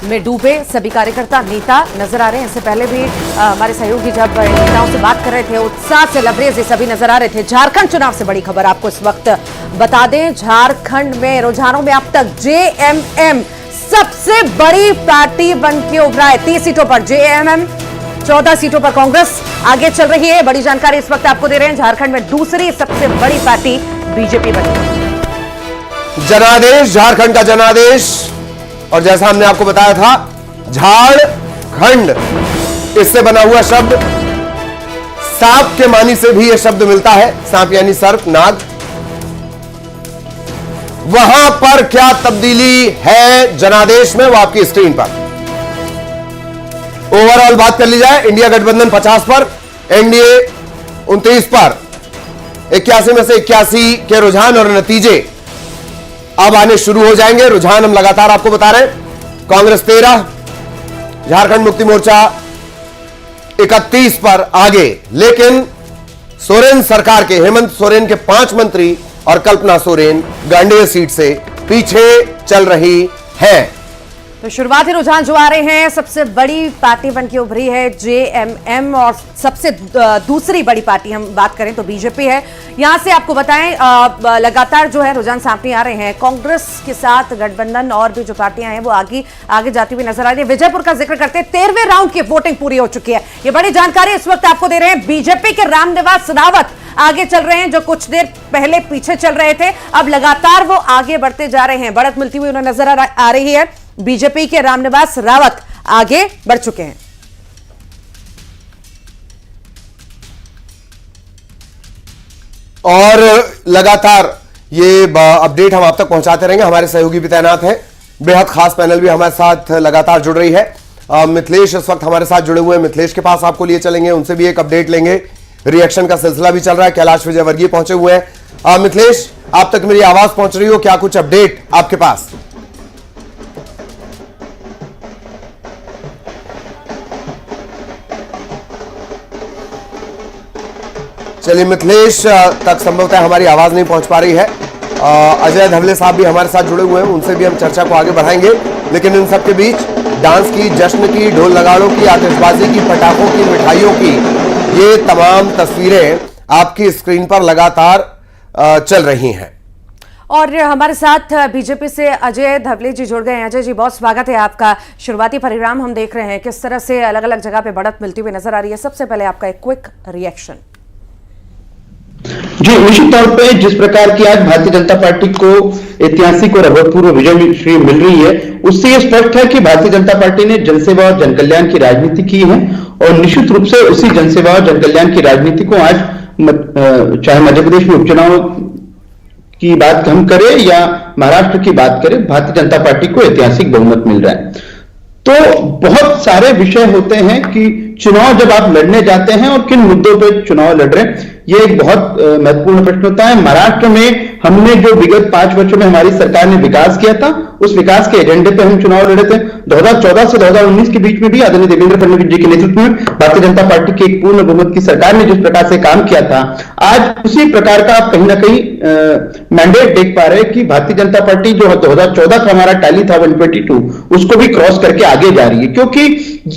में डूबे सभी कार्यकर्ता नेता नजर आ रहे हैं। इससे पहले भी हमारे सहयोगी जब नेताओं से बात कर रहे थे, उत्साह से लबरेज सभी नजर आ रहे थे। झारखंड चुनाव से बड़ी खबर आपको इस वक्त बता दें, झारखंड में रुझानों में अब तक जेएमएम सबसे बड़ी पार्टी बन के उभरा है। 30 सीटों पर जेएमएम, 14 सीटों पर कांग्रेस आगे चल रही है। बड़ी जानकारी इस वक्त आपको दे रहे हैं। झारखंड में दूसरी सबसे बड़ी पार्टी बीजेपी बनी। जनादेश, झारखंड का जनादेश, और जैसा हमने आपको बताया था, झारखंड इससे बना हुआ शब्द, सांप के मानी से भी यह शब्द मिलता है। सांप यानी सर्प, नाग। वहां पर क्या तब्दीली है जनादेश में, वो आपकी स्क्रीन पर। ओवरऑल बात कर ली जाए, इंडिया गठबंधन 50 पर, एनडीए 29 पर। 81 में से 81 के रुझान और नतीजे अब आने शुरू हो जाएंगे। रुझान हम लगातार आपको बता रहे हैं। कांग्रेस 13, झारखंड मुक्ति मोर्चा 31 पर आगे, लेकिन सोरेन सरकार के, हेमंत सोरेन के 5 मंत्री और कल्पना सोरेन गांडेय सीट से पीछे चल रही हैं। तो शुरुआती रुझान जो आ रहे हैं, सबसे बड़ी पार्टी बन के उभरी है जेएमएम, और सबसे दूसरी बड़ी पार्टी हम बात करें तो बीजेपी है। यहां से आपको बताएं, लगातार जो है रुझान सामने आ रहे हैं। कांग्रेस के साथ गठबंधन और भी जो पार्टियां हैं वो आगे जाती हुई नजर आ रही है। विजयपुर का जिक्र करते हैं, 13वें राउंड की वोटिंग पूरी हो चुकी है। ये बड़ी जानकारी इस वक्त आपको दे रहे हैं। बीजेपी के रामनिवास रावत आगे चल रहे हैं, जो कुछ देर पहले पीछे चल रहे थे, अब लगातार वो आगे बढ़ते जा रहे हैं। बढ़त मिलती हुई उन्हें नजर आ रही है। बीजेपी के रामनिवास रावत आगे बढ़ चुके हैं। और लगातार ये अपडेट हम आप तक पहुंचाते रहेंगे। हमारे सहयोगी भी तैनात हैं, बेहद खास पैनल भी हमारे साथ लगातार जुड़ रही है। मिथिलेश इस वक्त हमारे साथ जुड़े हुए हैं, मिथिलेश के पास आपको लिए चलेंगे, उनसे भी एक अपडेट लेंगे। रिएक्शन का सिलसिला भी चल रहा है। कैलाश विजयवर्गीय पहुंचे हुए हैं। मिथिलेश, आप तक मेरी आवाज पहुंच रही हो क्या? कुछ अपडेट आपके पास? चलिए, मिथिलेश तक संभवतः हमारी आवाज नहीं पहुंच पा रही है। अजय धवले साहब भी हमारे साथ जुड़े हुए हैं, उनसे भी हम चर्चा को आगे बढ़ाएंगे। लेकिन इन सबके बीच डांस की, जश्न की, ढोल नगाड़ों की, आतिशबाजी की, पटाखों की, मिठाइयों की, ये तमाम तस्वीरें आपकी स्क्रीन पर लगातार चल रही हैं। और हमारे साथ बीजेपी से अजय धवले जी जुड़ गए हैं। अजय जी, बहुत स्वागत है आपका। शुरुआती परिणाम हम देख रहे हैं, किस तरह से अलग अलग जगह पे बढ़त मिलती हुई नजर आ रही है। सबसे पहले आपका एक क्विक रिएक्शन। जी, निश्चित तौर पे जिस प्रकार की आज भारतीय जनता पार्टी को ऐतिहासिक और अभूतपूर्व विजय मिल रही है, उससे यह स्पष्ट है कि भारतीय जनता पार्टी ने जनसेवा और जनकल्याण की राजनीति की है। और निश्चित रूप से उसी जनसेवा और जनकल्याण की राजनीति को आज चाहे मध्य प्रदेश में उपचुनाव की बात हम करें या महाराष्ट्र की बात करें, भारतीय जनता पार्टी को ऐतिहासिक बहुमत मिल रहा है। तो बहुत सारे विषय होते हैं कि चुनाव जब आप लड़ने जाते हैं और किन मुद्दों पर चुनाव लड़ रहे हैं, ये एक बहुत महत्वपूर्ण प्रश्न होता है। महाराष्ट्र में हमने जो विगत 5 वर्षों में हमारी सरकार ने विकास किया था, उस विकास के एजेंडे पे हम चुनाव लड़े थे। 2014 से 2019 के बीच में भी आदरणीय देवेंद्र फडणवीस जी के नेतृत्व में भारतीय जनता पार्टी की एक पूर्ण बहुमत की सरकार ने जिस प्रकार से काम किया था, आज उसी प्रकार का आप कहीं ना कहीं मैंडेट देख पा रहे हैं कि भारतीय जनता पार्टी जो 2014 का हमारा टैली था 122, उसको भी क्रॉस करके आगे जा रही है। क्योंकि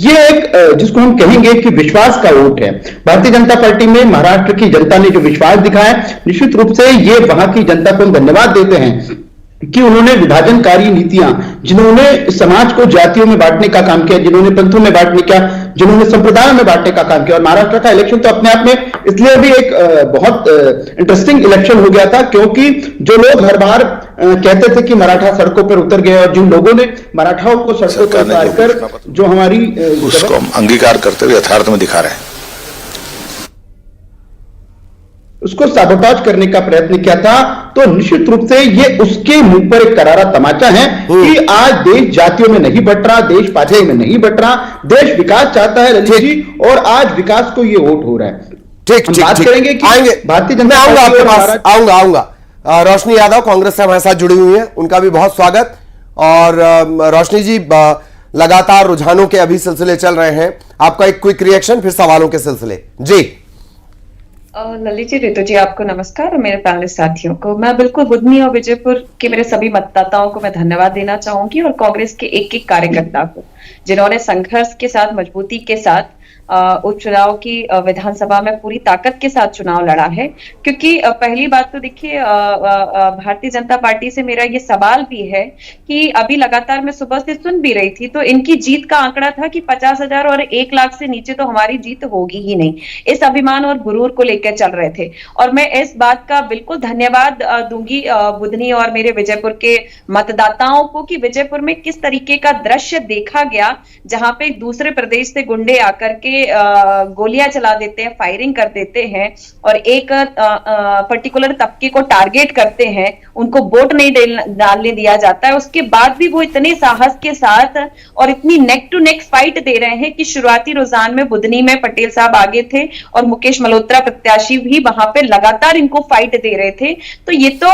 ये एक जिसको हम कहेंगे कि विश्वास का वोट है। भारतीय जनता पार्टी में महाराष्ट्र की जनता ने जो विश्वास दिखाया, निश्चित रूप से ये वहां की जनता को हम धन्यवाद देते हैं कि उन्होंने विभाजनकारी नीतियां, जिन्होंने समाज को जातियों में बांटने का काम किया, जिन्होंने पंथों में बांटने का, जिन्होंने संप्रदायों में बांटने का काम किया। और महाराष्ट्र का इलेक्शन तो अपने आप में इसलिए भी एक बहुत इंटरेस्टिंग इलेक्शन हो गया था, क्योंकि जो लोग हर बार कहते थे कि मराठा सड़कों पर उतर गए, और जिन लोगों ने मराठाओं को सड़कों पर उतार कर जो हमारी उसको हम अंगीकार करते हुए यथार्थ में दिखा रहे हैं, उसको साबोटाज करने का प्रयत्न किया था। तो निश्चित रूप से ये उसके मुंह पर एक करारा तमाचा है कि आज देश जातियों में नहीं बट रहा, देश पार्टियों में नहीं बट रहा, देश विकास चाहता है ललित जी, और आज विकास को ये वोट हो रहा है। ठीक, बात करेंगे कि आएंगे, भारतीय जनता पार्टी आऊंगा। रोशनी यादव कांग्रेस से हमारे साथ जुड़ी हुई है, उनका भी बहुत स्वागत। और रोशनी जी, लगातार रुझानों के अभी सिलसिले चल रहे हैं, आपका एक क्विक रिएक्शन, फिर सवालों के सिलसिले। जी ललित जी, ऋतु जी, आपको नमस्कार और मेरे पैनलिस्ट साथियों को। मैं बिल्कुल बुधनी और विजयपुर के मेरे सभी मतदाताओं को मैं धन्यवाद देना चाहूंगी और कांग्रेस के एक एक कार्यकर्ता को, जिन्होंने संघर्ष के साथ, मजबूती के साथ उपचुनाव की विधानसभा में पूरी ताकत के साथ चुनाव लड़ा है। क्योंकि पहली बात तो देखिए, भारतीय जनता पार्टी से मेरा ये सवाल भी है कि अभी लगातार मैं सुबह से सुन भी रही थी, तो इनकी जीत का आंकड़ा था कि 50,000 और 1 लाख से नीचे तो हमारी जीत होगी ही नहीं। इस अभिमान और गुरूर को लेकर चल रहे थे और मैं इस बात का बिल्कुल धन्यवाद दूंगी बुधनी और मेरे विजयपुर के मतदाताओं को कि विजयपुर में किस तरीके का दृश्य देखा गया, जहां पे दूसरे प्रदेश से गुंडे आकर के गोलियां चला देते हैं, फायरिंग कर देते हैं और एक पर्टिकुलर तबके को टारगेट करते हैं, उनको वोट नहीं डालने दिया जाता है। उसके बाद भी वो इतने साहस के साथ और इतनी नेक टू नेक फाइट दे रहे हैं कि शुरुआती रुझान में बुधनी में पटेल साहब आगे थे और मुकेश मल्होत्रा प्रत्याशी भी वहां पे लगातार इनको फाइट दे रहे थे। तो ये तो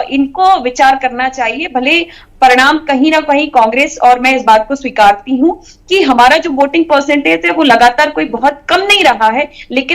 इनको विचार करना चाहिए। भले परिणाम कहीं ना कहीं कांग्रेस, और मैं इस बात को स्वीकारती हूं कि हमारा जो वोटिंग परसेंटेज है वो लगातार कोई बहुत कम नहीं रहा है, लेकिन